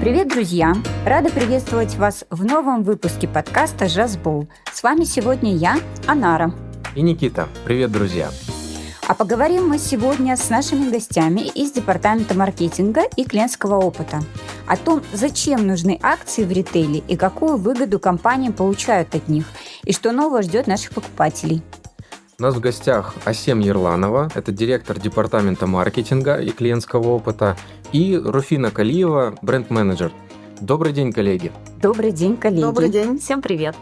Привет, друзья! Рада приветствовать вас в новом выпуске подкаста «Жазбол». С вами сегодня я, Анара. И Никита. Привет, друзья! А поговорим мы сегодня с нашими гостями из департамента маркетинга и клиентского опыта о том, зачем нужны акции в ритейле и какую выгоду компании получают от них, и что нового ждет наших покупателей. У нас в гостях Асем Ерланова, это директор департамента маркетинга и клиентского опыта, и Руфина Калиева, бренд-менеджер. Добрый день, коллеги. Добрый день, коллеги. Добрый день. Всем привет.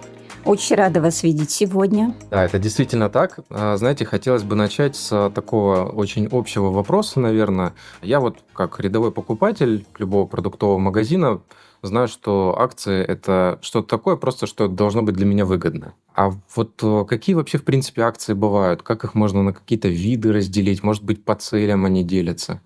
Очень рада вас видеть сегодня. Да, это действительно так. Знаете, хотелось бы начать с такого очень общего вопроса, наверное. Я вот как рядовой покупатель любого продуктового магазина знаю, что акции – это что-то такое, просто что должно быть для меня выгодно. А вот какие вообще, в принципе, акции бывают? Как их можно на какие-то виды разделить? Может быть, по целям они делятся?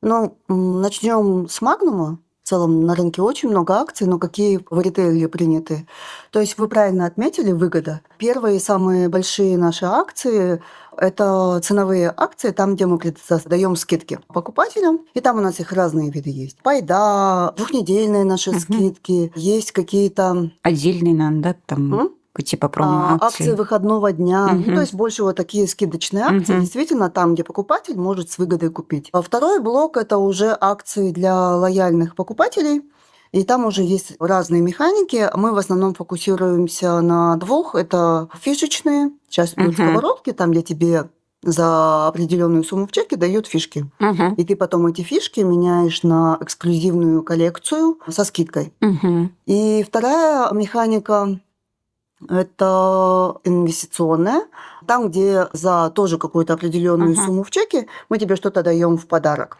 Начнем с Магнума. В целом на рынке очень много акций, но какие в ритейле приняты. То есть вы правильно отметили выгода. Первые самые большие наши акции – это ценовые акции, там, где мы даем скидки покупателям, и там у нас их разные виды есть. Пайда, двухнедельные наши скидки, есть какие-то… Отдельные надо, да, там… типа промо-акции. Акции выходного дня. То есть больше вот такие скидочные акции, действительно там, где покупатель может с выгодой купить. А второй блок – это уже акции для лояльных покупателей. И там уже есть разные механики. Мы в основном фокусируемся на двух. Это фишечные. Сейчас будут сковородки, там, где тебе за определенную сумму в чеке дают фишки. И ты потом эти фишки меняешь на эксклюзивную коллекцию со скидкой. И вторая механика – это инвестиционная, там, где за тоже какую-то определенную сумму в чеке мы тебе что-то даем в подарок.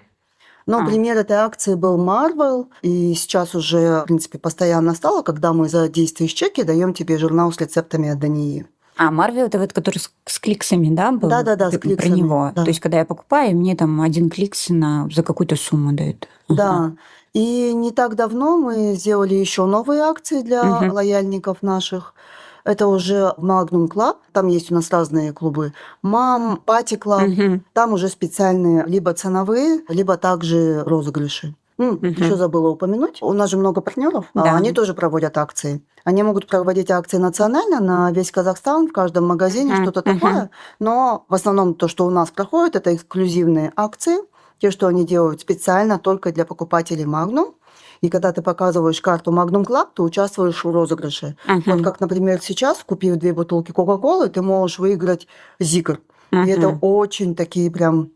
Но пример этой акции был Marvel, и сейчас уже, в принципе, постоянно стало, когда мы за действие с чеки даем тебе журнал с рецептами от Дании. Marvel это вот который с кликсами, да, был? Да, с кликсами. Про него. Да. То есть, когда я покупаю, мне там один кликс за какую-то сумму дают. Да. И не так давно мы сделали еще новые акции для лояльников наших. Это уже Magnum Club, там есть у нас разные клубы. Мам, Пати Club, там уже специальные либо ценовые, либо также розыгрыши. Еще забыла упомянуть. У нас же много партнеров, они тоже проводят акции. Они могут проводить акции национально на весь Казахстан, в каждом магазине, что-то такое. Но в основном то, что у нас проходит, это эксклюзивные акции, те, что они делают специально только для покупателей Magnum. И когда ты показываешь карту Magnum Club, ты участвуешь в розыгрыше. Вот как, например, сейчас, купив 2 бутылки Кока-Колы, ты можешь выиграть Зигр. И это очень такие прям,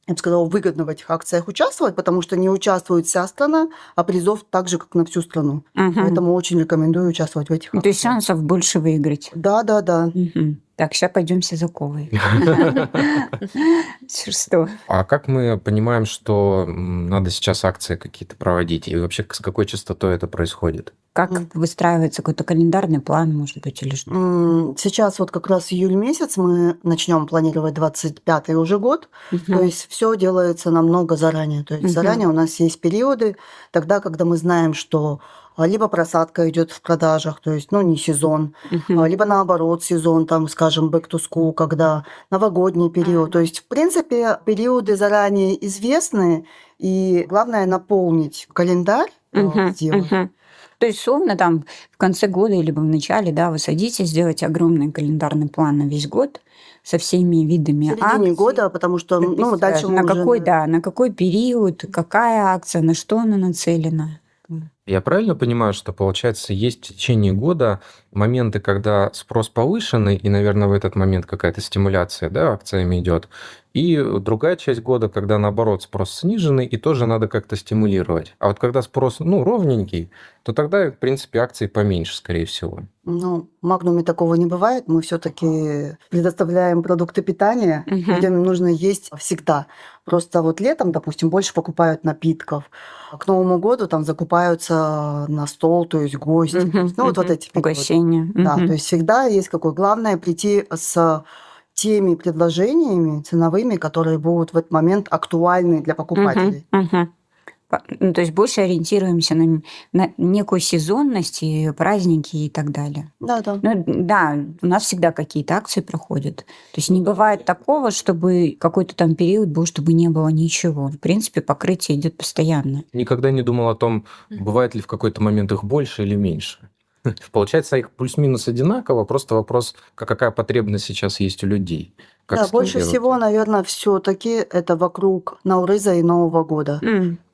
я бы сказала, выгодно в этих акциях участвовать, потому что не участвует вся страна, а призов так же, как на всю страну. Поэтому очень рекомендую участвовать в этих акциях. То есть шансов больше выиграть. Да. Так, сейчас пойдемте за колой. Что? А как мы понимаем, что надо сейчас акции какие-то проводить? И вообще с какой частотой это происходит? Как выстраивается какой-то календарный план, может быть, или что? Сейчас вот как раз июль месяц мы начнем планировать 25-й уже год. То есть все делается намного заранее. То есть заранее у нас есть периоды, тогда, когда мы знаем, что либо просадка идет в продажах, то есть, не сезон, либо наоборот сезон, там, скажем, back to school, когда новогодний период. То есть, в принципе, периоды заранее известны, и главное наполнить календарь, сделать. То есть, словно там в конце года, либо в начале, да, вы садитесь, делаете огромный календарный план на весь год со всеми видами акций. В середине года, потому что дальше мы на какой период, какая акция, на что она нацелена. Я правильно понимаю, что, получается, есть в течение года моменты, когда спрос повышенный, и, наверное, в этот момент какая-то стимуляция, да, акциями идет, и другая часть года, когда, наоборот, спрос сниженный, и тоже надо как-то стимулировать. А вот когда спрос, ровненький, то тогда, в принципе, акций поменьше, скорее всего. В Магнуме такого не бывает. Мы все-таки предоставляем продукты питания, людям нужно есть всегда. Просто вот летом, допустим, больше покупают напитков. К Новому году там закупаются на стол, то есть гости. Вот эти угощения. Да, то есть всегда есть какое. Главное прийти с теми предложениями ценовыми, которые будут в этот момент актуальны для покупателей. Ну, то есть больше ориентируемся на некую сезонность и праздники и так далее. Да-да. Ну да, у нас всегда какие-то акции проходят. То есть не бывает такого, чтобы какой-то там период был, чтобы не было ничего. В принципе, покрытие идет постоянно. Никогда не думал о том, бывает ли в какой-то момент их больше или меньше. Получается, их плюс-минус одинаково, просто вопрос, какая потребность сейчас есть у людей. Как Да, больше скидывать. всего, наверное, все-таки это вокруг Наурыза и Нового года.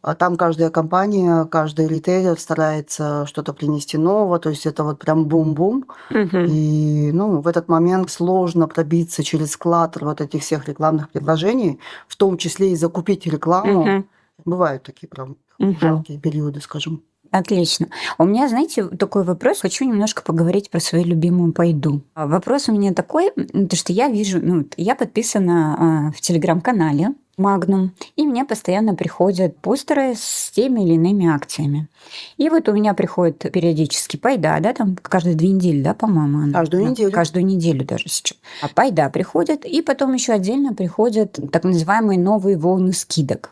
А там каждая компания, каждый ритейлер старается что-то принести нового, то есть это вот прям бум-бум. И в этот момент сложно пробиться через клаттер вот этих всех рекламных предложений, в том числе и закупить рекламу. Бывают такие прям жаркие периоды, скажем. Отлично. У меня, знаете, такой вопрос. Хочу немножко поговорить про свою любимую пайду. Вопрос у меня такой, то что я вижу, я подписана в телеграм-канале Magnum, и мне постоянно приходят постеры с теми или иными акциями. И вот у меня приходит периодически пайда, да, там каждые 2 недели, да, по-моему. Она, Каждую неделю. Каждую неделю даже сейчас. А пайда приходит, и потом еще отдельно приходят так называемые новые волны скидок.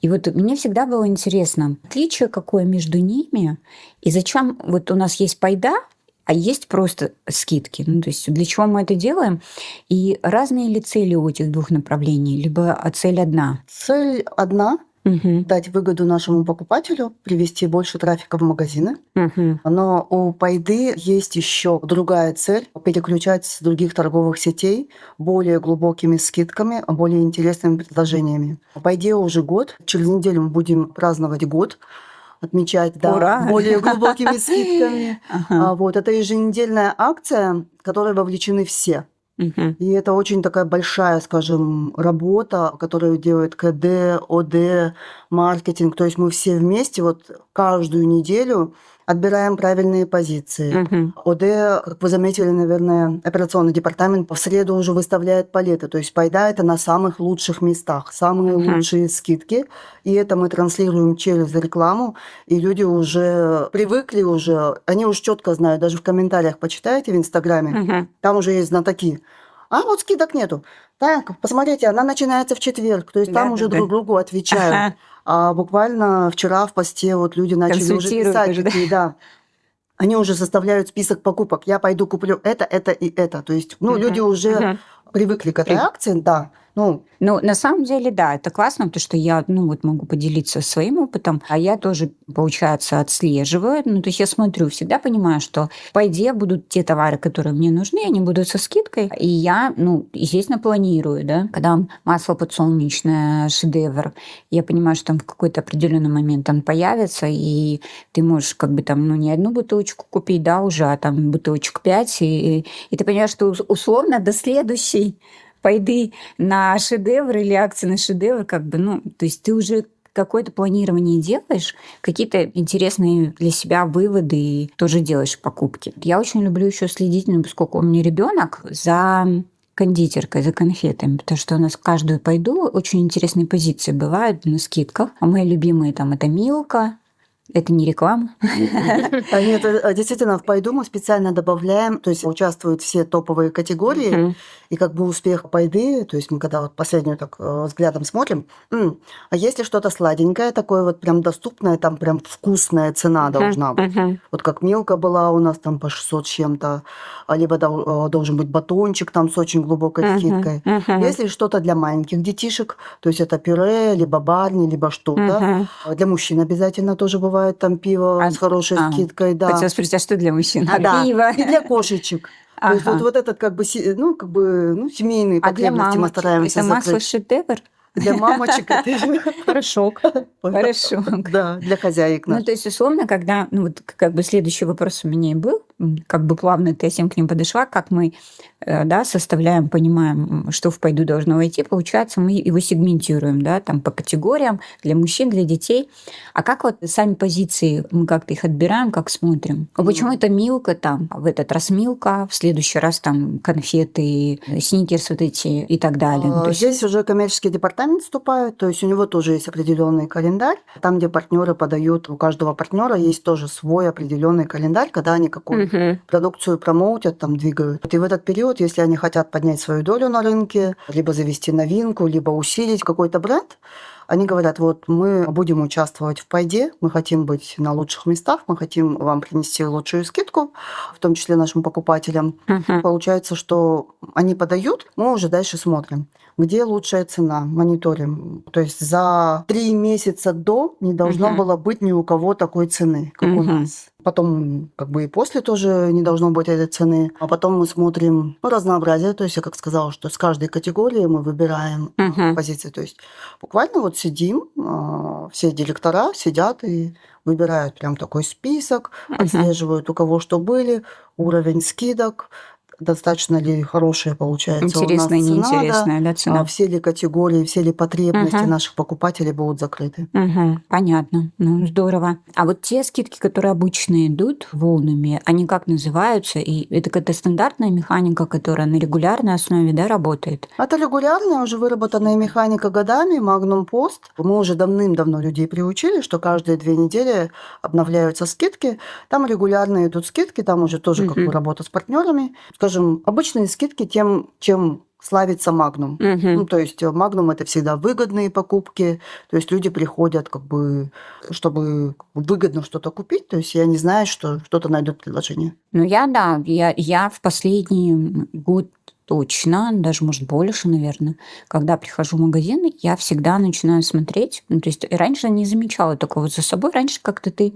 И вот мне всегда было интересно, отличие какое между ними, и зачем вот у нас есть пайда, а есть просто скидки. То есть для чего мы это делаем? И разные ли цели у этих двух направлений, либо цель одна? Цель одна – дать выгоду нашему покупателю, привести больше трафика в магазины. Но у Пайды есть еще другая цель – переключать с других торговых сетей более глубокими скидками, более интересными предложениями. В Пайде уже год. Через неделю мы будем праздновать год, отмечать более глубокими скидками. Вот, это еженедельная акция, в которой вовлечены все. И это очень такая большая, скажем, работа, которую делает КД, ОД, маркетинг. То есть мы все вместе вот каждую неделю отбираем правильные позиции. ОД, как вы заметили, наверное, операционный департамент в среду уже выставляет палеты. То есть Пайда – это на самых лучших местах, самые лучшие скидки. И это мы транслируем через рекламу. И люди уже привыкли уже, они уже четко знают, даже в комментариях почитаете в Инстаграме, там уже есть знатоки. А вот скидок нету. Так, посмотрите, она начинается в четверг. То есть там уже друг другу отвечают. А буквально вчера в посте вот люди начали уже писать такие, да. Они уже составляют список покупок. Я пойду куплю это и это. То есть, люди уже привыкли к этой акции, да. На самом деле, да, это классно, потому что я, могу поделиться своим опытом, а я тоже, получается, отслеживаю. То есть я смотрю, всегда понимаю, что в Пайде будут те товары, которые мне нужны, они будут со скидкой, и я, естественно, планирую, да, когда масло подсолнечное, шедевр, я понимаю, что там в какой-то определенный момент он появится, и ты можешь не одну бутылочку купить, да, уже, а там бутылочек 5, и ты понимаешь, что условно до следующей Пайды на шедевр или акции на шедевр, то есть ты уже какое-то планирование делаешь, какие-то интересные для себя выводы и тоже делаешь покупки. Я очень люблю еще следить, поскольку у меня ребенок, за кондитеркой, за конфетами, потому что у нас в каждую Пайду очень интересные позиции бывают на скидках. А мои любимые там это Милка. Это не реклама. Нет, действительно, в Пайду мы специально добавляем, то есть участвуют все топовые категории, и успех Пайды, то есть мы когда вот последнюю так взглядом смотрим, а если что-то сладенькое, такое вот прям доступное, там прям вкусная цена должна быть. Вот как Милка была у нас там по 600 с чем-то, либо должен быть батончик там с очень глубокой скидкой. Если что-то для маленьких детишек, то есть это пюре, либо барни, либо что-то. Для мужчин обязательно тоже бывает там пиво с хорошей скидкой, да. Хотела спросить, а что для мужчин? Да. Пиво. И для кошечек. То есть вот этот семейные потребности мы стараемся Это масло закрыть. шедевр? Для мамочек это Порошок. Порошок. Да, для хозяек наших. То есть, условно, когда, следующий вопрос у меня и был, плавно ты всем к ним подошла, как мы, составляем, понимаем, что в Пайду должно войти, получается, мы его сегментируем, да, там по категориям, для мужчин, для детей. А как вот сами позиции, мы как-то их отбираем, как смотрим? Почему это Милка там, в этот раз Милка, в следующий раз там конфеты, сникерс вот эти и так далее? Здесь уже коммерческий департамент вступает, то есть у него тоже есть определенный календарь. Там, где партнеры подают, у каждого партнера есть тоже свой определенный календарь, когда они какую продукцию промоутят, там двигают. И в этот период, если они хотят поднять свою долю на рынке, либо завести новинку, либо усилить какой-то бренд, Они говорят, вот мы будем участвовать в пайде, мы хотим быть на лучших местах, мы хотим вам принести лучшую скидку, в том числе нашим покупателям. Мгм. Получается, что они подают, мы уже дальше смотрим, где лучшая цена, мониторим. То есть за 3 месяца до не должно Мгм. было быть ни у кого такой цены, как у Мгм. нас. Потом как бы и после тоже не должно быть этой цены. А потом мы смотрим разнообразие. То есть я как сказала, что с каждой категории мы выбираем Мгм. позиции. То есть буквально вот сидим, все директора сидят и выбирают прям такой список, Мгм. отслеживают у кого что были, уровень скидок, достаточно ли хорошая получается у нас Интересная, цена, да, неинтересная, да, цена? все ли категории, все ли потребности Мгм. наших покупателей будут закрыты. Мгм. Понятно. Ну, здорово. А вот те скидки, которые обычно идут волнами, они как называются? И это какая-то стандартная механика, которая на регулярной основе, да, работает? Это регулярная, уже выработанная механика годами, Magnum Post. Мы уже давным-давно людей приучили, что каждые 2 недели обновляются скидки. Там регулярно идут скидки, там уже тоже как бы Мгм. работа с партнерами. Скажем, обычные скидки тем, чем славится Magnum. Мгм. То есть Magnum это всегда выгодные покупки, то есть люди приходят как бы, чтобы выгодно что-то купить, то есть я не знаю, что что-то найдут предложение. Ну, я в последний год точно, даже, может, больше, наверное, когда прихожу в магазин, я всегда начинаю смотреть. Ну, то есть раньше не замечала такого за собой. Раньше как-то ты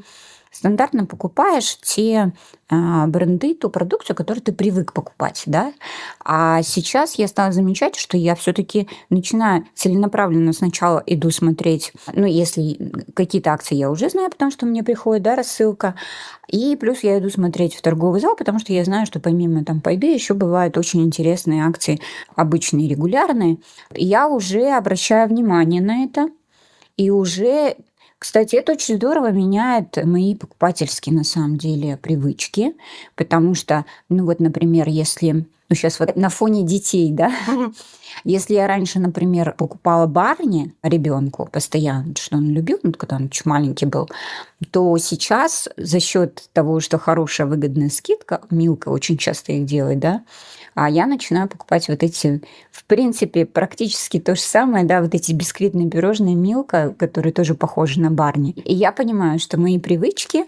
стандартно покупаешь те бренды, ту продукцию, которую ты привык покупать, да. А сейчас я стала замечать, что я все-таки начинаю целенаправленно сначала иду смотреть, ну, если какие-то акции я уже знаю, потому что мне приходит, да, рассылка, и плюс я иду смотреть в торговый зал, потому что я знаю, что помимо там пайды еще бывают очень интересные акции, обычные, регулярные. И я уже обращаю внимание на это, и уже, кстати, это очень здорово меняет мои покупательские, на самом деле, привычки, потому что, ну вот, например, если, ну сейчас вот на фоне детей, да, если я раньше, например, покупала барни ребенку постоянно, что он любил, ну, когда он очень маленький был, то сейчас за счет того, что хорошая выгодная скидка, Милка очень часто их делает, да, а я начинаю покупать вот эти, в принципе, практически то же самое, да, вот эти бисквитные пирожные Милка, которые тоже похожи на барни. И я понимаю, что мои привычки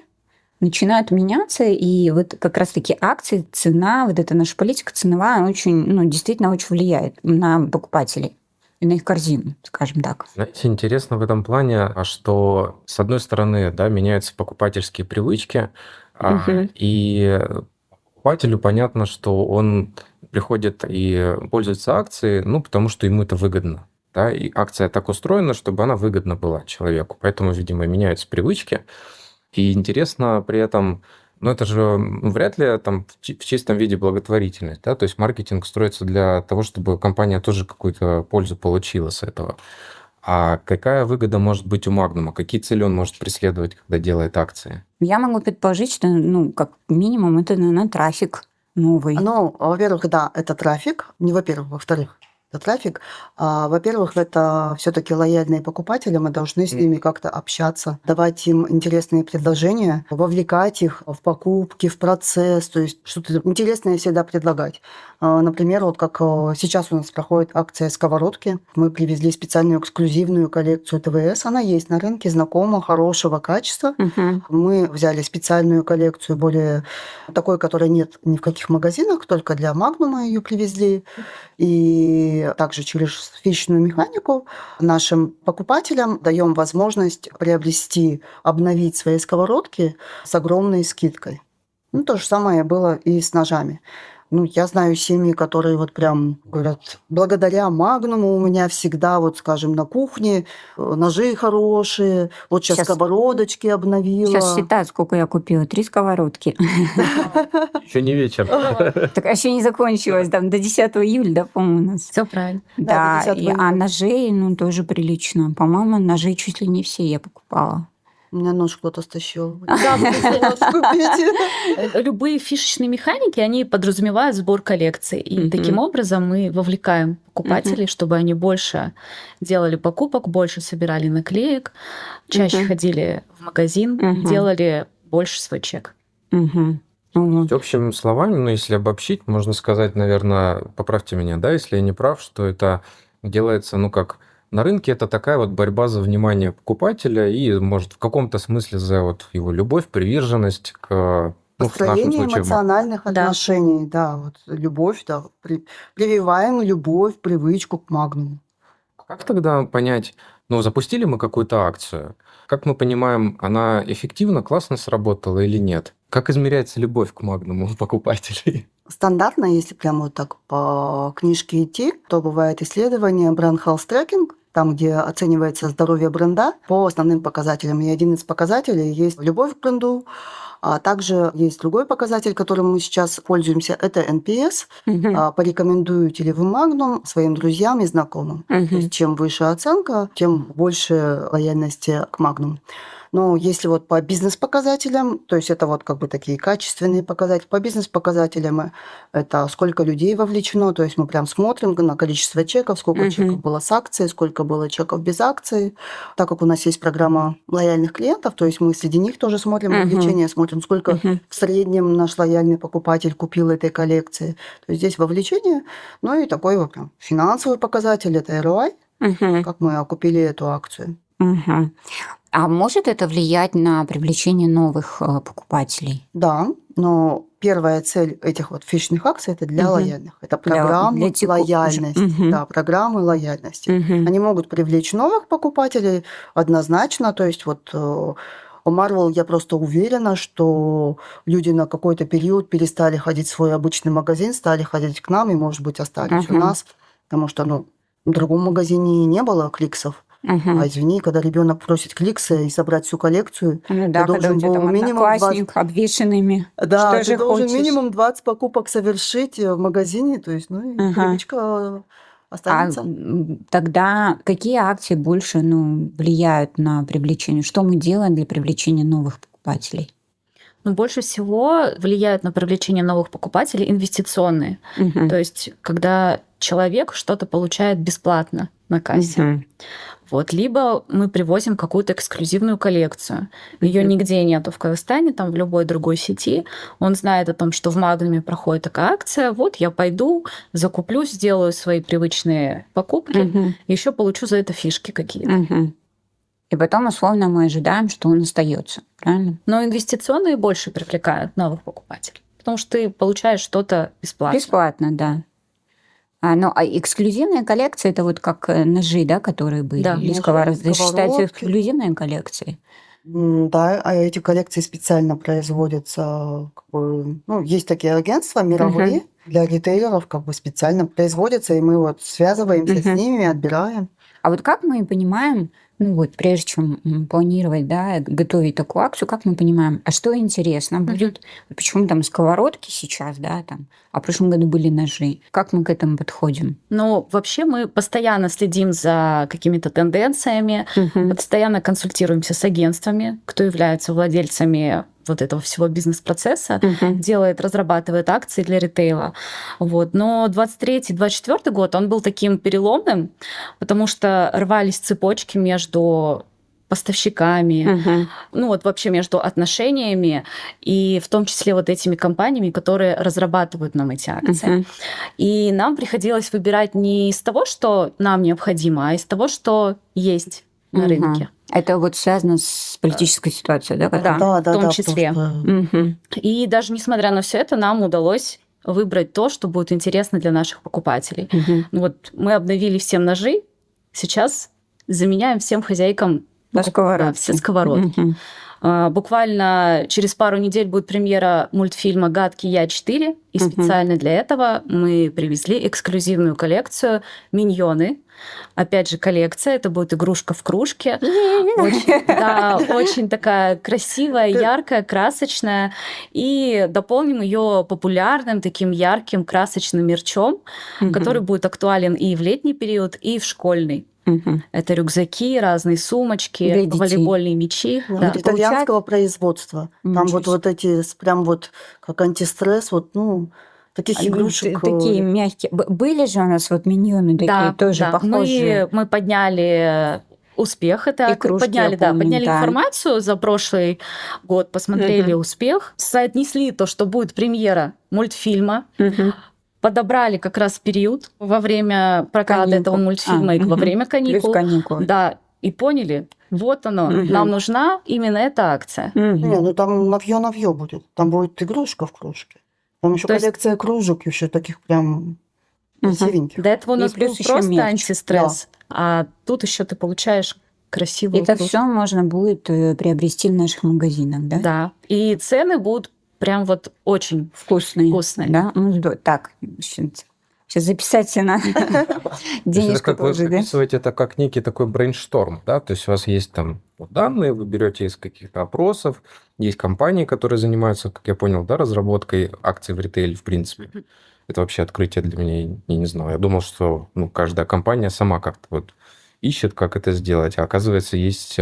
начинают меняться, и вот как раз-таки акции, цена, вот эта наша политика ценовая, она очень, ну, действительно очень влияет на покупателей и на их корзину, скажем так. Знаете, интересно в этом плане, что с одной стороны, да, меняются покупательские привычки, Мгм. и покупателю понятно, что он приходит и пользуется акцией, ну, потому что ему это выгодно. Да, и акция так устроена, чтобы она выгодна была человеку. Поэтому, видимо, меняются привычки. И интересно при этом, ну, это же вряд ли там в чистом виде благотворительность, да, то есть маркетинг строится для того, чтобы компания тоже какую-то пользу получила с этого. А какая выгода может быть у Магнума? Какие цели он может преследовать, когда делает акции? Я могу предположить, что, ну, как минимум, это, наверное, трафик новый. Ну, во-первых, да, это трафик. Не во-первых, во-вторых, это трафик. Во-первых, это все-таки лояльные покупатели, мы должны с ними как-то общаться, давать им интересные предложения, вовлекать их в покупки, в процесс, то есть что-то интересное всегда предлагать. Например, вот как сейчас у нас проходит акция сковородки. Мы привезли специальную эксклюзивную коллекцию ТВС. Она есть на рынке, знакома, хорошего качества. Мгм. Мы взяли специальную коллекцию, более такой, которой нет ни в каких магазинах, только для Магнума ее привезли. И также через фичную механику нашим покупателям даем возможность приобрести, обновить свои сковородки с огромной скидкой. Ну, то же самое было и с ножами. Ну, я знаю семьи, которые вот прям говорят, благодаря Магнуму у меня всегда, вот скажем, на кухне ножи хорошие, вот сейчас Сейчас сковородочки Сейчас обновила. считаю, сколько я купила. 3 сковородки. Еще не вечер. Так, а еще не закончилось, там до 10 июля, да, по-моему, у нас. Все правильно. Да, Да, до 10 а июля. ножей, ну, тоже прилично. По-моему, ножей чуть ли не все я покупала. У меня нож кто-то стащил. Да, хотела купить. Любые фишечные механики, они подразумевают сбор коллекций. И Мгм. таким образом мы вовлекаем Мгм. покупателей, чтобы они больше делали покупок, больше собирали наклеек, чаще Мгм. ходили в магазин, Мгм. делали больше свой чек. Мгм. Мгм. Общими словами, ну, если обобщить, можно сказать, наверное, поправьте меня, да, если я не прав, что это делается, ну, как на рынке это такая вот борьба за внимание покупателя и, может, в каком-то смысле за вот его любовь, приверженность к, ну, в нашем Построение случае, эмоциональных Да. отношений, да, вот любовь, да, прививаем любовь, привычку к Магнуму. Как тогда понять, ну, запустили мы какую-то акцию, как мы понимаем, она эффективно, классно сработала или нет? Как измеряется любовь к Магнуму у покупателей? Стандартно, если прямо вот так по книжке идти, то бывает исследование Brand Health Tracking, там, где оценивается здоровье бренда по основным показателям. И один из показателей есть любовь к бренду, а также есть другой показатель, которым мы сейчас пользуемся, это NPS. Порекомендуете ли вы Magnum своим друзьям и знакомым? То есть чем выше оценка, тем больше лояльности к Magnum. Но если вот по бизнес-показателям, то есть это вот как бы такие качественные показатели, по бизнес-показателям это сколько людей вовлечено, то есть мы прям смотрим на количество чеков, сколько чеков было с акцией, сколько было чеков без акции. Так как у нас есть программа лояльных клиентов, то есть мы среди них тоже смотрим вовлечение, смотрим, сколько в среднем наш лояльный покупатель купил этой коллекции. То есть здесь вовлечение, ну и такой вот прям финансовый показатель, это ROI, как мы окупили эту акцию. А может это влиять на привлечение новых покупателей? Да, но первая цель этих вот фишных акций это для лояльных. Это программы лояльности. Да, программы лояльности. Они могут привлечь новых покупателей однозначно. То есть вот у Marvel я просто уверена, что люди на какой-то период перестали ходить в свой обычный магазин, стали ходить к нам и, может быть, остались у нас, потому что в другом магазине не было кликсов. А извини, когда ребенок просит кликсы и собрать всю коллекцию, Ну да, ты когда должен у тебя был там минимум одноклассник обвешанными. да, Что ты же должен хочешь? минимум 20 покупок совершить в магазине, то есть, ну, и привычка А останется. тогда какие акции больше влияют на привлечение? Что мы делаем для привлечения новых покупателей? Но больше всего влияют на привлечение новых покупателей инвестиционные. То есть, когда человек что-то получает бесплатно на кассе. Вот. Либо мы привозим какую-то эксклюзивную коллекцию. Ее нигде нету в Казахстане, там в любой другой сети. Он знает о том, что в Магнуме проходит такая акция. Вот я пойду, закуплю, сделаю свои привычные покупки, еще получу за это фишки какие-то. И потом, условно, мы ожидаем, что он остается, правильно? Но инвестиционные больше привлекают новых покупателей, потому что ты получаешь что-то бесплатно. Бесплатно, да. А эксклюзивная коллекция это вот как ножи, да, которые были? Да, Или ножи, сковородки. Это считается сковородки. эксклюзивной коллекцией? Да, а эти коллекции специально производятся, есть такие агентства мировые для ритейлеров, специально производятся, и мы вот связываемся с ними, отбираем. А вот как мы понимаем, прежде чем планировать, да, готовить такую акцию, как мы понимаем, а что интересно будет? Почему там сковородки сейчас, да, там, а в прошлом году были ножи? Как мы к этому подходим? Ну, вообще мы постоянно следим за какими-то тенденциями, постоянно консультируемся с агентствами, кто является владельцами вот этого всего бизнес-процесса, разрабатывает акции для ритейла. Вот. Но 23-24 год, он был таким переломным, потому что рвались цепочки между поставщиками, вообще между отношениями, и в том числе вот этими компаниями, которые разрабатывают нам эти акции. И нам приходилось выбирать не из того, что нам необходимо, а из того, что есть на рынке. Это вот связано с политической ситуацией, да? Да, в том числе. Потому И даже несмотря на все это, нам удалось выбрать то, что будет интересно для наших покупателей. Вот мы обновили всем ножи, сейчас заменяем всем хозяйкам все сковородки. Буквально через пару недель будет премьера мультфильма «Гадкий я 4», и специально для этого мы привезли эксклюзивную коллекцию «Миньоны». Опять же, коллекция, это будет игрушка в кружке. Очень такая красивая, яркая, красочная. И дополним ее популярным, таким ярким, красочным мерчом, который будет актуален и в летний период, и в школьный. Это рюкзаки, разные сумочки, волейбольные мячи. итальянского производства. Там вот эти прям как антистресс, таких игрушек. Такие мягкие. Были же у нас миньоны такие тоже похожие. Мы подняли успех. Это подняли информацию за прошлый год, посмотрели успех, соотнесли то, что будет премьера мультфильма, подобрали как раз период во время проката Каникул. этого мультфильма и во мгм. время Плюс каникул. каникулы. Да, и поняли, вот оно, Мгм. нам нужна именно эта акция. Не, Мгм. ну там навье будет. Там будет игрушка в кружке. Там еще То есть- коллекция кружек, еще таких прям Мгм. красивеньких. До этого у И нас плюс был еще просто мерч. антистресс, а тут еще ты получаешь красивую Это кружку. все можно будет приобрести в наших магазинах, да? Да, и цены будут прям вот очень Вкусные. вкусные. Да? Так, сейчас записать все на То есть это денежку как вы тоже, да? описываете это как некий такой брейншторм, да? То есть у вас есть там вот данные, вы берете из каких-то опросов, есть компании, которые занимаются, как я понял, да, разработкой акций в ритейле, в принципе. Это вообще открытие для меня, я не знаю. Я думал, что каждая компания сама как-то вот ищет, как это сделать, а оказывается, есть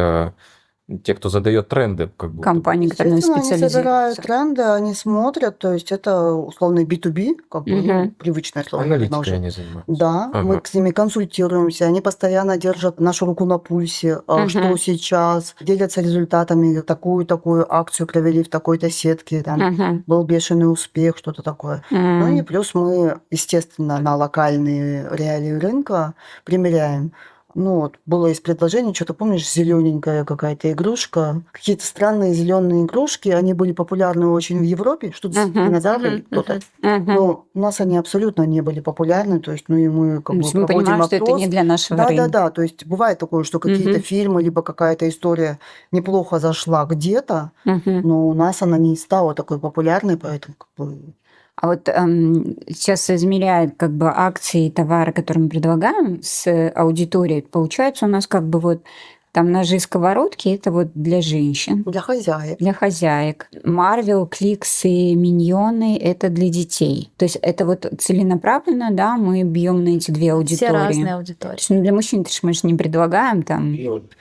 те, кто задает тренды, как будто бы. Компании, которые Естественно, они собирают специализируются. тренды, они смотрят, то есть это условный B2B, как бы, Мгм. привычное слово, наверное, Аналитикой уже. они занимаются. Да, мы Ага. с ними консультируемся, они постоянно держат нашу руку на пульсе, что Мгм. сейчас, делятся результатами, такую акцию провели в такой-то сетке, там Мгм. был бешеный успех, что-то такое. Ну и М. плюс мы, естественно, на локальные реалии рынка примеряем. Ну вот, было из предложений, что-то помнишь, зелененькая какая-то игрушка, какие-то странные зеленые игрушки, они были популярны очень в Европе, что-то с Мгм. динозаврами, Мгм, кто-то. Мгм. Но у нас они абсолютно не были популярны, то есть, ну и мы как То бы есть мы проводим понимаем, что это не опрос. для нашего рынка. Да-да-да, то есть бывает такое, что какие-то Мгм. фильмы, либо какая-то история неплохо зашла где-то, Мгм. но у нас она не стала такой популярной, поэтому как бы... А вот сейчас измеряют как бы акции и товары, которые мы предлагаем с аудиторией. Получается у нас как бы вот там ножи, сковородки – это вот для женщин, Для хозяев. для хозяек. Марвел, Кликс и Миньоны – это для детей. То есть это вот целенаправленно, да, мы бьем на эти две аудитории. Все разные То аудитории. есть, для мужчин мы же не предлагаем там.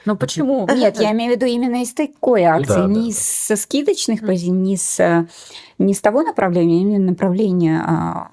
Но почему? Нет, я имею в виду именно из такой акции, да, не да. со скидочных позиций, не с того направления, а именно направление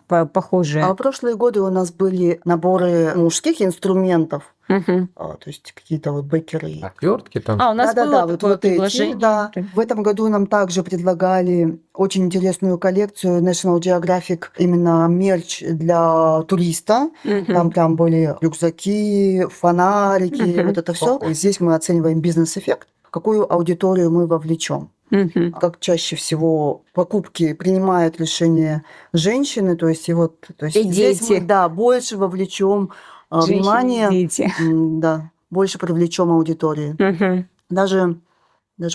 похожее. А в прошлые годы у нас были наборы мужских инструментов, Мгм. то есть какие-то вот бэкеры. Отвертки там. А, у нас Да-да-да, было вот, такое вот эти, предложение. да. В этом году нам также предлагали очень интересную коллекцию National Geographic, именно мерч для туриста. Мгм. Там прям были рюкзаки, фонарики, Мгм. вот это все. Здесь мы оцениваем бизнес-эффект, какую аудиторию мы вовлечем. Мгм. Как чаще всего покупки принимают решение женщины, то есть то есть И здесь мы, дети. да, больше вовлечем Женщины и внимание, дети. да, больше привлечем аудитории. Мгм. Даже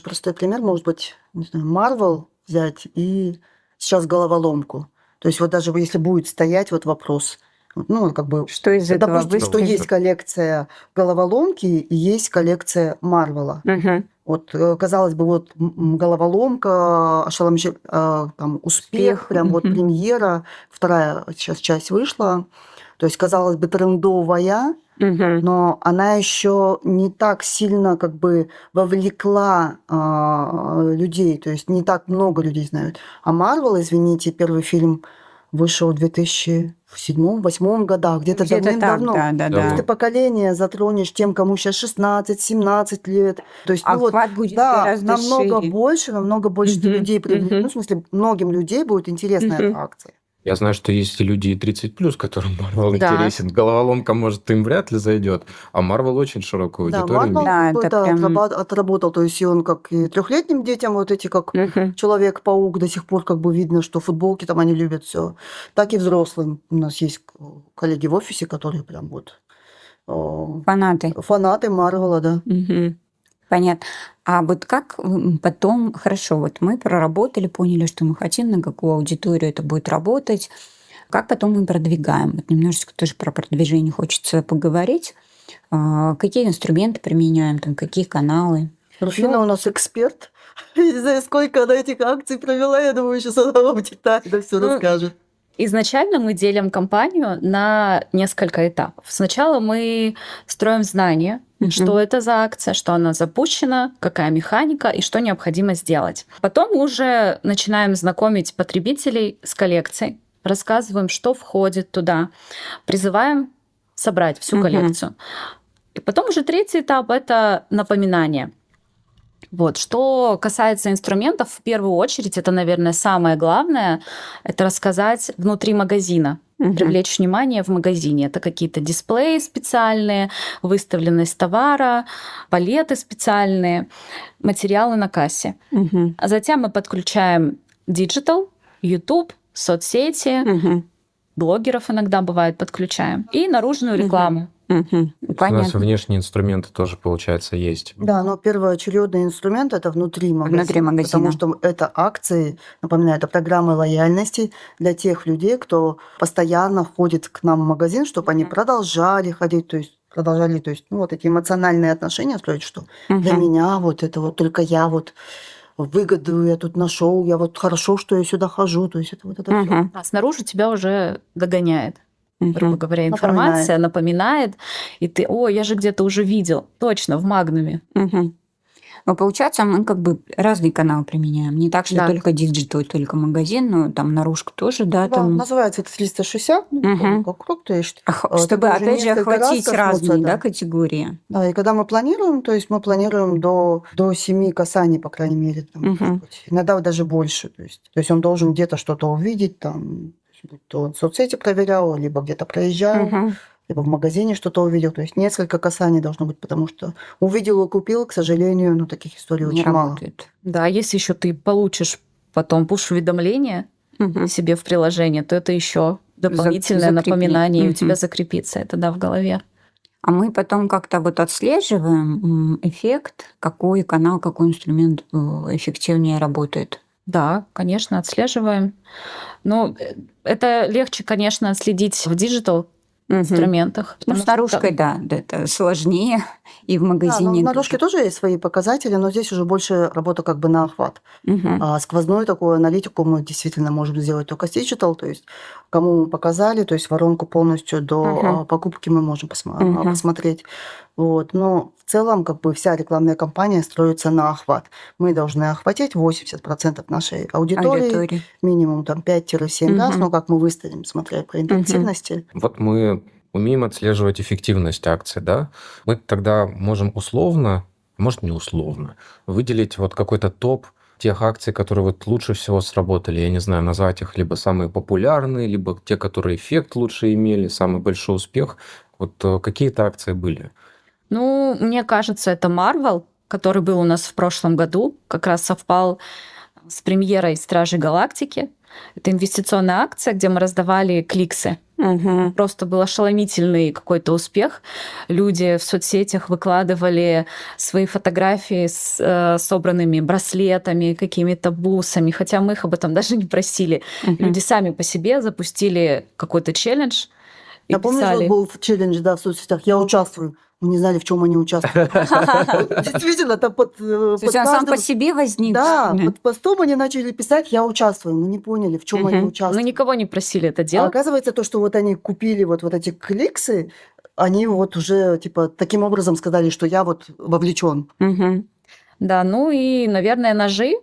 простой пример, может быть, не знаю, Marvel взять и сейчас головоломку. То есть вот даже если будет стоять вот вопрос, ну, как бы, Что из этого допустим, что выставить? есть коллекция головоломки и есть коллекция Марвела. Мгм. Вот, казалось бы, вот головоломка, там, успех, Успех, прям вот мгм. премьера, вторая сейчас часть вышла. То есть, казалось бы, трендовая, Мгм. но она еще не так сильно как бы вовлекла людей, то есть не так много людей знают. А Марвел, извините, первый фильм вышел в 2007-2008 годах, где-то Где-то так, давным-давно. да, да, Давно. Ты да. поколение затронешь тем, кому сейчас 16-17 лет. То есть, ну вот, Охват будет да, гораздо намного шире. больше ты Мгм, людей привлечешь. мгм. Ну, в смысле, многим людей будет интересна Мгм. эта акция. Я знаю, что есть и люди и 30+, которым Марвел Да. интересен. Головоломка, может, им вряд ли зайдет, а Марвел очень широкую Да, аудиторию Марвел Да, это какой-то прям- отработал, то есть и он как и трехлетним детям, вот эти как Мгм. Человек-паук, до сих пор как бы видно, что футболки там они любят все, так и взрослым. У нас есть коллеги в офисе, которые прям вот Фанаты. фанаты Марвела, да. Мгм. Понятно. А вот как потом, хорошо, вот мы проработали, поняли, что мы хотим, на какую аудиторию это будет работать. Как потом мы продвигаем? Вот немножечко тоже про продвижение хочется поговорить. Какие инструменты применяем, там, какие каналы? Руфина у нас эксперт. Я не знаю, сколько она этих акций провела, я думаю, сейчас она вам детально все Ну, расскажет. Изначально мы делим компанию на несколько этапов. Сначала мы строим знание, Мгм. что это за акция, что она запущена, какая механика и что необходимо сделать. Потом мы уже начинаем знакомить потребителей с коллекцией, рассказываем, что входит туда, призываем собрать всю Мгм. коллекцию. И потом уже третий этап – это напоминание. Вот. Что касается инструментов, в первую очередь, это, наверное, самое главное, это рассказать внутри магазина, привлечь внимание в магазине. Это какие-то дисплеи специальные, выставленность товара, палеты специальные, материалы на кассе. А затем мы подключаем диджитал, YouTube, соцсети, блогеров иногда бывает подключаем, и наружную рекламу. У нас внешние инструменты тоже, получается, есть. Да, но первоочередный инструмент это внутри магазина. Потому что это акции, напоминаю, это программы лояльности для тех людей, кто постоянно ходит к нам в магазин, чтобы они продолжали ходить, то есть вот эти эмоциональные отношения строить, что для меня вот это вот только я вот выгоду я тут нашел, я вот хорошо, что я сюда хожу, то есть это вот это всё. А снаружи тебя уже догоняет. Грубо говоря, информация напоминает, и ты, я же где-то уже видел. Точно, в Магнуме. Но получается, мы как бы разные каналы применяем. Не так, что только диджитал, только магазин, но там наружку тоже, да. Там... Называется это 360, как круг, то есть... Чтобы, опять же, охватить разные категории. Да, и когда мы планируем, то есть мы планируем до 7 касаний, по крайней мере. Там, иногда даже больше. То есть он должен где-то что-то увидеть, там, то он соцсети проверял, либо где-то проезжал, либо в магазине что-то увидел. То есть несколько касаний должно быть, потому что увидел и купил, к сожалению, таких историй очень мало. Да, если еще ты получишь потом пуш-уведомление себе в приложение, то это еще дополнительное напоминание, и у тебя закрепится это, в голове. А мы потом как-то вот отслеживаем эффект, какой канал, какой инструмент эффективнее работает. Да, конечно, отслеживаем. Но это легче, конечно, отследить в диджитал инструментах. С наружкой, да, это сложнее. И в магазине. В наружке тоже есть свои показатели, но здесь уже больше работа как бы на охват. А сквозную такую аналитику мы действительно можем сделать только с диджитал, то есть кому мы показали, то есть воронку полностью до покупки мы можем посмотреть. Вот. Но в целом как бы вся рекламная кампания строится на охват. Мы должны охватить 80% нашей аудитории, минимум там 5-7 раз, но как мы выставим, смотря по интенсивности. Вот мы умеем отслеживать эффективность акций, да? Мы тогда можем условно, может не условно, выделить вот какой-то топ тех акций, которые вот лучше всего сработали. Я не знаю, назвать их либо самые популярные, либо те, которые эффект лучше имели, самый большой успех. Вот какие-то акции были? Ну, мне кажется, это Marvel, который был у нас в прошлом году, как раз совпал с премьерой «Стражей Галактики». Это инвестиционная акция, где мы раздавали кликсы. Просто был ошеломительный какой-то успех. Люди в соцсетях выкладывали свои фотографии с собранными браслетами, какими-то бусами, хотя мы их об этом даже не просили. Люди сами по себе запустили какой-то челлендж и помню, был челлендж, в соцсетях «Я участвую». Мы не знали, в чем они участвуют. Действительно, там под То есть он сам по себе возник? Да, под постом они начали писать «Я участвую». Мы не поняли, в чем они участвуют. Мы никого не просили это делать. А оказывается, то, что вот они купили вот эти кликсы, они вот уже типа таким образом сказали, что я вот вовлечен. Да, ну и, наверное, ножи,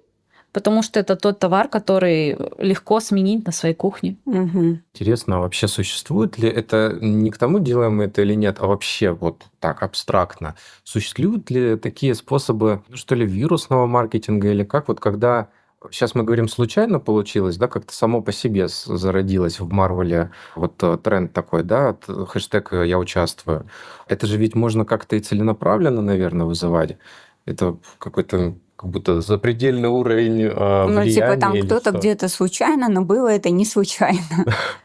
потому что это тот товар, который легко сменить на своей кухне. Интересно, а вообще существует ли это, не к тому делаем мы это или нет, а вообще вот так абстрактно, существуют ли такие способы, что ли, вирусного маркетинга или как? Вот когда, сейчас мы говорим, случайно получилось, да, как-то само по себе зародилось в Марвеле вот тренд такой, да, хэштег «Я участвую». Это же ведь можно как-то и целенаправленно, наверное, вызывать. Это какой-то как будто запредельный уровень влияния. Типа там кто-то где-то случайно, но было это не случайно.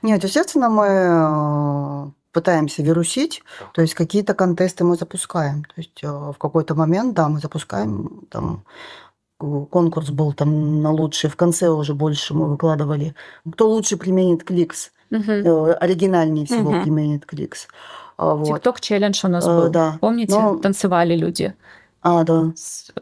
Нет, естественно, мы пытаемся вирусить, то есть какие-то контесты мы запускаем. То есть в какой-то момент, да, мы запускаем, там конкурс был там на лучший, в конце уже больше мы выкладывали, кто лучше применит кликс, оригинальнее всего применит кликс. TikTok челлендж у нас был. Да. Помните, танцевали люди? Да.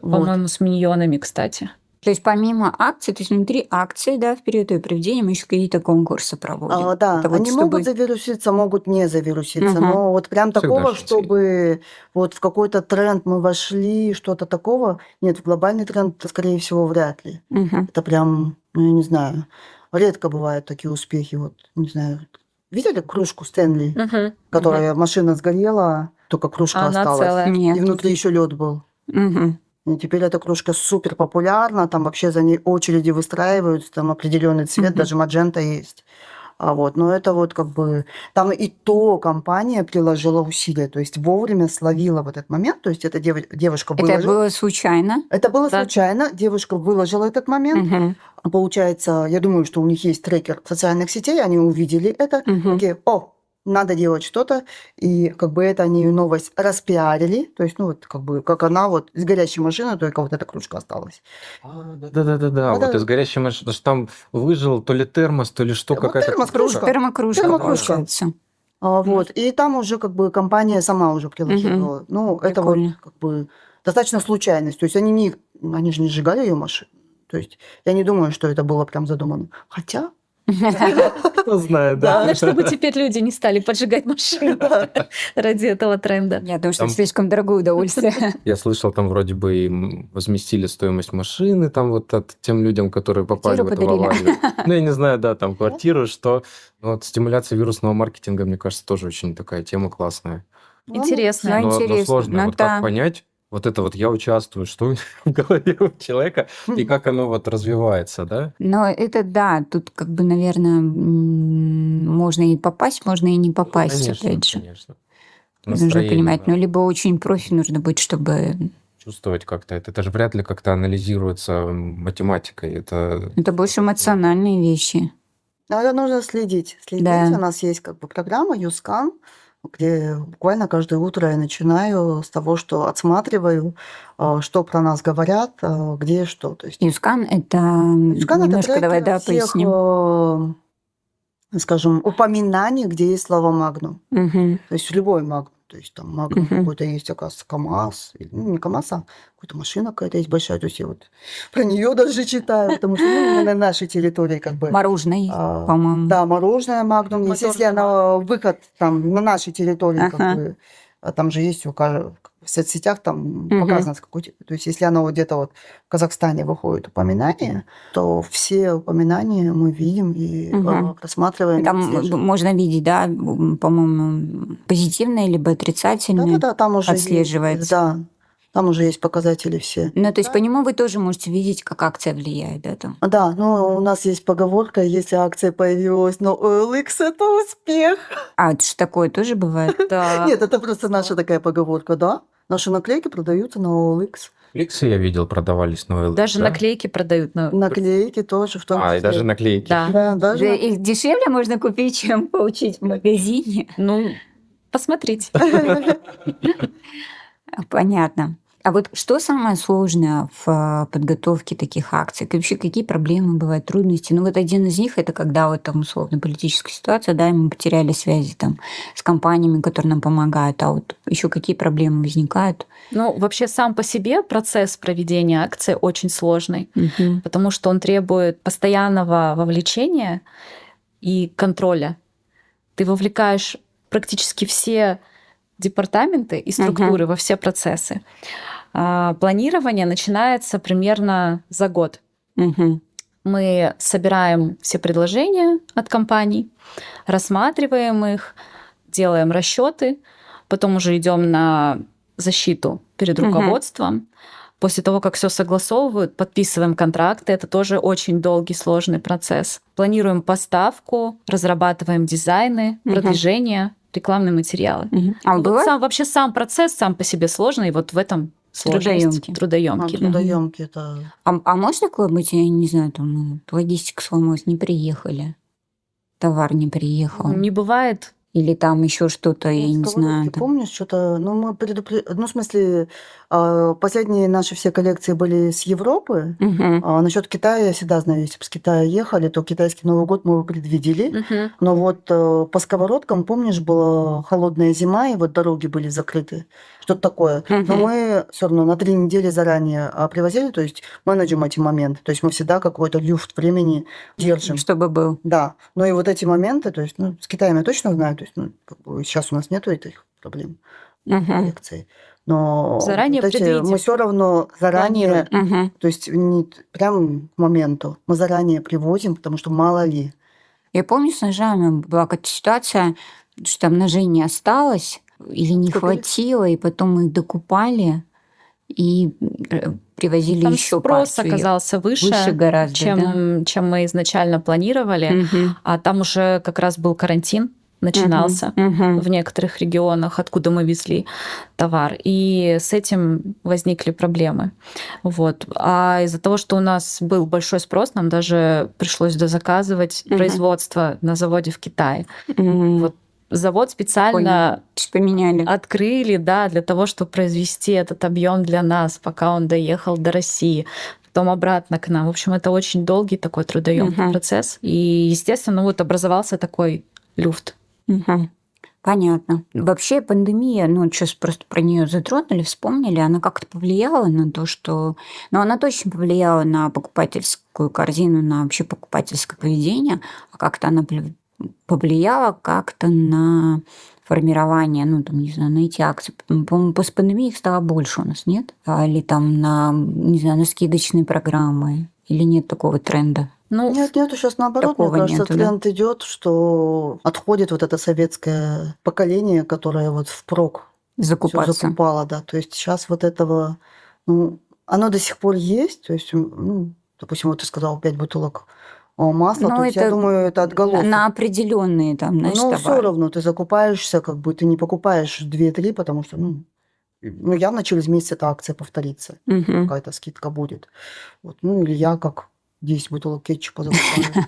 По-моему, с миньонами, кстати. То есть помимо акций, то есть внутри акций, да, в период ее проведения мы еще какие-то конкурсы проводим. Да, вот они могут завируситься, могут не завируситься, но вот прям такого, чтобы вот в какой-то тренд мы вошли, что-то такого, нет, в глобальный тренд, скорее всего, вряд ли. Это прям, я не знаю, редко бывают такие успехи, вот, не знаю. Видели кружку Стэнли, которая машина сгорела, только кружка осталась, и внутри еще лед был. И теперь эта кружка супер популярна, там вообще за ней очереди выстраиваются, там определенный цвет, даже маджента есть. Но это вот как бы там и то компания приложила усилия, то есть вовремя словила в этот момент, то есть эта девушка Это выложила. было случайно? Это было Да. случайно, девушка выложила этот момент. Мгм. Получается, я думаю, что у них есть трекер социальных сетей, они увидели это, Мгм. такие, надо делать что-то, и как бы это они новость распиарили, то есть, как она вот из горящей машины, только вот эта кружка осталась. Да-да-да-да. Вот Да-да. из горящей машины, что там выжил то ли термос, то ли что, Вот какая-то термос, кружка. кружка. Термокружка, Термокружка. получается. И там уже как бы компания сама уже приложила. Это вот Прикольно. как бы достаточно случайность, то есть они же не сжигали ее машину, то есть я не думаю, что это было прям задумано. Хотя... Кто знает, Да. Главное, чтобы теперь люди не стали поджигать машины ради этого тренда. Я думаю, что Там- это слишком дорогое удовольствие. Я слышал, там вроде бы им возместили стоимость машины там вот от тем людям, которые попали в Квартиру эту подарили. аварию. Я не знаю, да, там квартиру, что... Вот стимуляция вирусного маркетинга, мне кажется, тоже очень такая тема классная. Интересно. Ну, Но интересно. сложно. Ну, Вот да. как понять, вот это вот я участвую, что в голове у человека, и как оно вот развивается, да? Но это да, тут как бы, наверное, можно и попасть, можно и не попасть, Конечно, опять же. конечно. Нужно Настроение понимать, надо. ну, либо очень профи нужно быть, чтобы... Чувствовать как-то это. Это же вряд ли как-то анализируется математикой. Это Это больше эмоциональные вещи. Это нужно следить. Да. У нас есть как бы программа YouScan, где буквально каждое утро я начинаю с того, что отсматриваю, что про нас говорят, где что. То есть Юскан — это YouScan это немножко, давай, трекер да, всех, поясним. скажем, упоминаний, где есть слово магнум. Мгм. То есть любой магнум. То есть там магнум Мгм. какой-то есть, оказывается, КамАЗ. Не КамАЗ, а какая-то машина какая-то есть большая. То есть я вот про нее даже читаю, потому что не на нашей территории как бы. Мороженое, по-моему. Да, мороженое Магнум есть. Если она выход там на нашей территории, Ага. как бы, там же есть у каждого в соцсетях там Мгм. показано, с какой. То есть, если оно вот где-то вот в Казахстане выходит упоминание, то все упоминания мы видим и Мгм. просматриваем. Там отслеживаем. можно видеть, да, по-моему, позитивные либо отрицательные. Да-да-да, там уже отслеживается. есть, да, там уже есть показатели все. Ну, то есть Да. по нему вы тоже можете видеть, как акция влияет, да, там. Да, у нас есть поговорка, если акция появилась на OLX, это успех. А, это что такое тоже бывает? Да. Нет, это просто наша такая поговорка, да. Наши наклейки продаются на OLX. Фликсы, я видел, продавались на OLX, Даже да? наклейки продают на... Наклейки тоже в том И числе. даже наклейки. Да. Да, даже Да, их дешевле можно купить, чем получить в магазине. Ну, посмотрите. Понятно. А вот что самое сложное в подготовке таких акций? Вообще какие проблемы бывают, трудности? Ну вот один из них — это когда вот там условно политическая ситуация, да, и мы потеряли связи там с компаниями, которые нам помогают, а вот еще какие проблемы возникают? Ну, вообще сам по себе процесс проведения акции очень сложный, Мгм. потому что он требует постоянного вовлечения и контроля. Ты вовлекаешь практически все департаменты и структуры во все процессы. Планирование начинается примерно за год. Мгм. Мы собираем все предложения от компаний, рассматриваем их, делаем расчеты, потом уже идем на защиту перед Мгм. руководством. После того, как все согласовывают, подписываем контракты. Это тоже очень долгий, сложный процесс. Планируем поставку, разрабатываем дизайны, Мгм. продвижение, рекламные материалы. Мгм. А Вот бывает? вообще сам процесс сам по себе сложный, и вот в этом сложность. Трудоёмкий. Трудоёмкий, да. трудоёмкий, это... А можно такое быть, я не знаю, там логистика сломалась, не приехали, товар не приехал, Не бывает. или там еще что-то, я не знаю. там. Помнишь, что-то, мы в смысле, последние наши все коллекции были с Европы. Мгм. Насчет Китая я всегда знаю, если бы с Китая ехали, то китайский Новый год мы бы предвидели. Мгм. Но вот по сковородкам, помнишь, была холодная зима, и вот дороги были закрыты. Что-то такое. Но Мгм. мы все равно на 3 недели заранее привозили, то есть менеджем эти моменты. То есть мы всегда какой-то люфт времени держим. Чтобы был. Да. Но и вот эти моменты, то есть, с Китаем я точно знаю, то есть, сейчас у нас нету этих проблем Мгм. коллекции. Но Заранее вот предвидим. мы все равно заранее, Мгм. то есть не прям к моменту, мы заранее привозим, потому что мало ли. Я помню, с ножами была какая-то ситуация, что там ножей не осталось или не Купили? хватило, и потом мы их докупали. И привозили Там еще спрос партию. оказался Выше выше, гораздо, чем мы изначально планировали. Мгм. А там уже как раз был карантин, начинался Мгм. в некоторых регионах, откуда мы везли товар. И с этим возникли проблемы. Вот. А из-за того, что у нас был большой спрос, нам даже пришлось дозаказывать Мгм. производство на заводе в Китае. Мгм. Вот завод специально Поменяли. открыли, да, для того, чтобы произвести этот объем для нас, пока он доехал до России, потом обратно к нам. В общем, это очень долгий такой трудоемкий Мгм. процесс. И, естественно, вот образовался такой люфт. Мгм. Понятно. Вообще пандемия, ну, сейчас просто про нее затронули, вспомнили, она как-то повлияла на то, что... Ну, она точно повлияла на покупательскую корзину, на вообще покупательское поведение, а как-то она повлияла как-то на формирование, ну, там, не знаю, на эти акции. По-моему, после пандемии их стало больше у нас, нет? Или там на, не знаю, на скидочные программы, или нет такого тренда? Ну, Нет, нету, сейчас наоборот, мне Такого кажется, нету, да? тренд идет, что отходит вот это советское поколение, которое вот впрок все Закупаться. закупало, да. То есть сейчас вот этого, ну, оно до сих пор есть. То есть, ну, допустим, вот ты сказал 5 бутылок масла, Ну, то есть я это думаю, это отголосок. на определенные там, знаешь, Но все товары. равно ты закупаешься, как бы ты не покупаешь 2-3, потому что, ну, явно через месяц эта акция повторится. Мгм. Какая-то скидка будет. Вот, ну, или я как 10 бутылок кетчупа закупаю.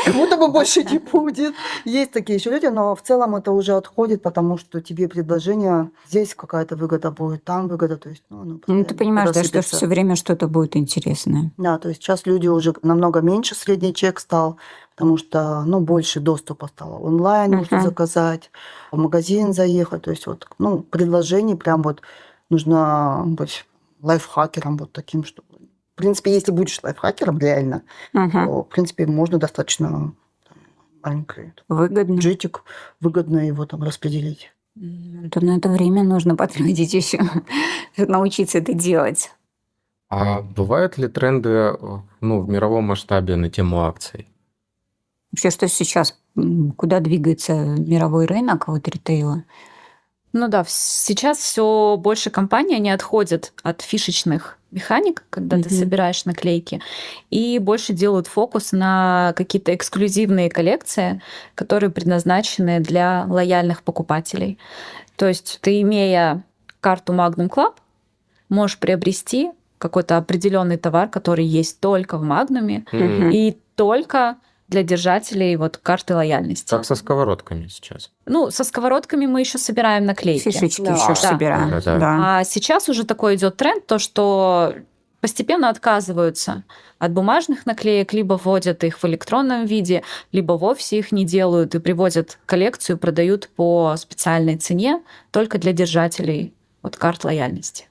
Как будто бы больше не будет. Есть такие еще люди, но в целом это уже отходит, потому что тебе предложение, здесь какая-то выгода будет, там выгода, то есть, ну, оно Ну, ты постоянно понимаешь, да, что рассыпется. все время что-то будет интересное. Да, то есть сейчас люди уже намного меньше средний чек стал, потому что, ну, больше доступа стало. Онлайн можно Мгм. заказать, в магазин заехать. То есть вот, ну, предложений прям вот нужно быть лайфхакером вот таким, что, в принципе, если будешь лайфхакером реально, Мгм. то, в принципе, можно достаточно там, маленький Выгодно. бюджетик, выгодно его там распределить. То на это время нужно потратить еще, научиться это делать. А бывают ли тренды, ну, в мировом масштабе на тему акций? Вообще, что сейчас, куда двигается мировой рынок вот ритейла? ну да, сейчас все больше компаний, они отходят от фишечных механик, когда ты Мгм. собираешь наклейки, и больше делают фокус на какие-то эксклюзивные коллекции, которые предназначены для лояльных покупателей. То есть ты, имея карту Magnum Club, можешь приобрести какой-то определенный товар, который есть только в Магнуме Мгм. и только для держателей вот карты лояльности. Как со сковородками сейчас. Ну, со сковородками мы еще собираем наклейки. Фишечки Да. еще ж Да. собираем. Да-да-да. Да. А сейчас уже такой идет тренд, то что постепенно отказываются от бумажных наклеек, либо вводят их в электронном виде, либо вовсе их не делают и приводят коллекцию, продают по специальной цене только для держателей вот карт лояльности.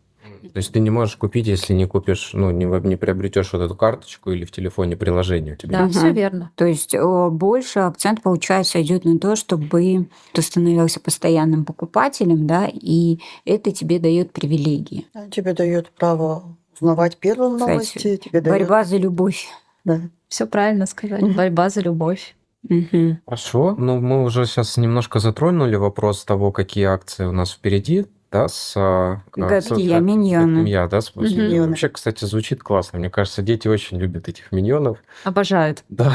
То есть ты не можешь купить, если не купишь, ну, не приобретешь вот эту карточку или в телефоне приложение у тебя. Да, Мгм. все верно. То есть больше акцент, получается, идет на то, чтобы ты становился постоянным покупателем, да, и это тебе дает привилегии. Тебе дает право узнавать первые Кстати, новости, тебе дает... борьба за любовь. Да. Все правильно сказать. Мгм. Борьба за любовь. Мгм. Хорошо. Ну, мы уже сейчас немножко затронули вопрос того, какие акции у нас впереди, да, Гадкие миньоны. Я, да, с- Мгм. Миньоны. Вообще, кстати, звучит классно. Мне кажется, дети очень любят этих миньонов. Обожают. Да.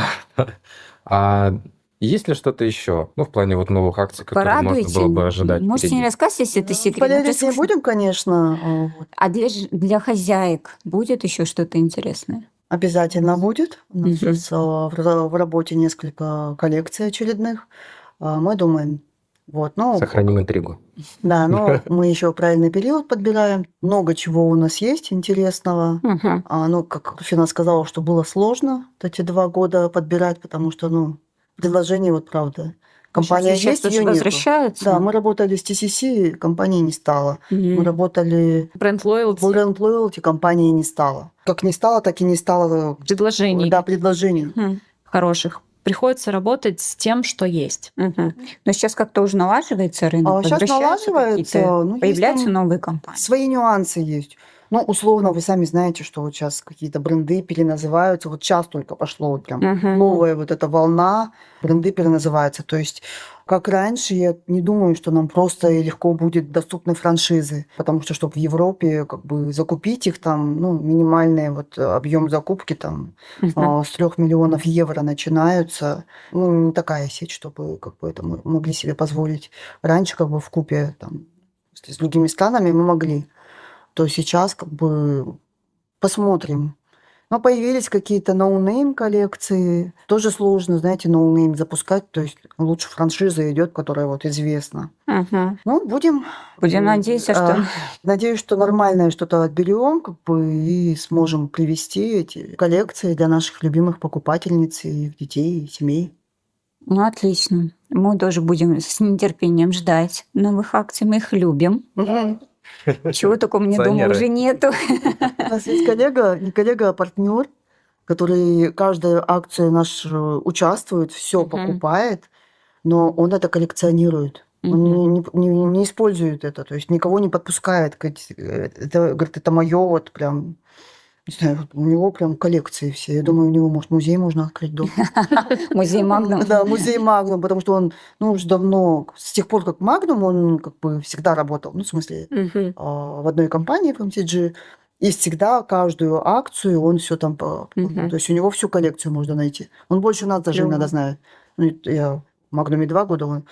А есть ли что-то еще? Ну, в плане вот новых акций, которые можно Порадуйте. было бы ожидать Можете не впереди? рассказывать, если это Ну, секрет. Ну, спойлерить не будем, конечно. Вот. А для хозяек будет еще что-то интересное? Обязательно будет. У нас Мгм. сейчас в работе несколько коллекций очередных. Мы думаем, вот, ну, Сохраним интригу. да, но мы еще правильный период подбираем. Много чего у нас есть интересного. Мгм. Ну, как Фина сказала, что было сложно вот эти 2 года подбирать, потому что, ну, предложений вот правда. Компания Сейчас есть, тоже ее нету. возвращаются. Да, мы работали с TCC, компании не стало. Мы Мгм. работали Бренд в лоялти, Brand Loyalty, компании не стало. Как не стало, так и не стало предложений да, предложений. Мгм. хороших. Приходится работать с тем, что есть. Мгм. Но сейчас как-то уже налаживается рынок. Сейчас возвращаются налаживается, какие-то, ну, есть появляются там новые компании. свои нюансы есть. Ну, условно, вы сами знаете, что вот сейчас какие-то бренды переназываются. Вот сейчас только пошло вот прям Мгм. новая вот эта волна, бренды переназываются. То есть Как раньше, я не думаю, что нам просто и легко будет доступны франшизы, потому что, чтобы в Европе как бы закупить их, там, ну, минимальный вот объем закупки там с 3 миллионов евро начинаются. Ну, не такая сеть, чтобы как бы это мы могли себе позволить. Раньше как бы вкупе там с другими странами мы могли. То сейчас как бы посмотрим. Но появились какие-то ноунейм коллекции. Тоже сложно, знаете, ноунейм запускать. То есть лучше франшиза идет, которая вот известна. Ну, будем Надеяться, что... Надеюсь, что нормальное что-то отберем, как бы, и сможем привести эти коллекции для наших любимых покупательниц и их детей, и семей. Ну, отлично. Мы тоже будем с нетерпением ждать новых акций. Мы их любим. Чего только у меня дома уже нету. У нас есть коллега, не коллега, а партнер, который каждую акцию нашу участвует, все покупает, но он это коллекционирует. Он не использует это, то есть никого не подпускает. Это, говорит, это мое вот прям, не знаю, у него прям коллекции все. Я думаю, у него, может, музей можно открыть дома. Музей Магнум. Да, музей Магнум, потому что он, ну, уже давно, с тех пор, как Магнум, он как бы всегда работал, ну, в смысле, в одной компании в MTG, и всегда каждую акцию он все там, то есть у него всю коллекцию можно найти. Он больше нас даже иногда знает. Ну, я в Магнуме 2 года,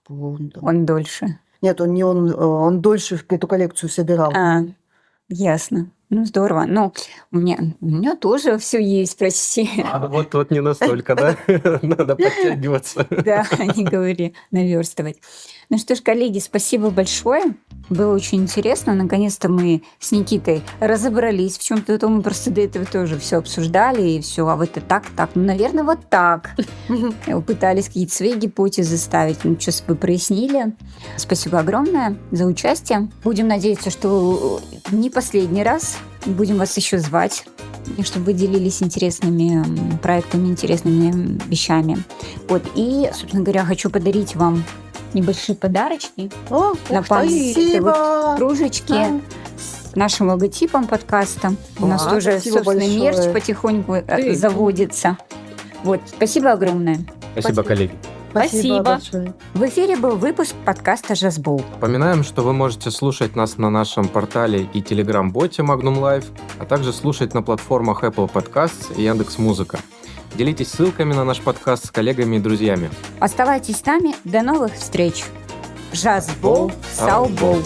Он дольше. Нет, он дольше эту коллекцию собирал. Ясно. Ну, здорово. Ну, у меня тоже все есть, прости. Вот не настолько, да? Надо подтягиваться. Да, не говори, наверстывать. Ну что ж, коллеги, спасибо большое. Было очень интересно. Наконец-то мы с Никитой разобрались в чем-то. Мы просто до этого тоже все обсуждали, и все, а вот это так. Ну, наверное, вот так. Пытались какие-то свои гипотезы ставить. Ну, что вы прояснили. Спасибо огромное за участие. Будем надеяться, что не последний раз. Будем вас еще звать, чтобы вы делились интересными проектами, интересными вещами. Вот. И, собственно говоря, хочу подарить вам небольшие подарочки на память. Это вот кружечки с нашим логотипом подкаста. У нас тоже собственный мерч потихоньку заводится. Вот. Спасибо огромное. Спасибо, коллеги. Спасибо большое. В эфире был выпуск подкаста «Жазбол». Напоминаем, что вы можете слушать нас на нашем портале и телеграм-боте Magnum Live, а также слушать на платформах Apple Podcasts и Яндекс.Музыка. Делитесь ссылками на наш подкаст с коллегами и друзьями. Оставайтесь с нами. До новых встреч. «Жазбол», «Саубол».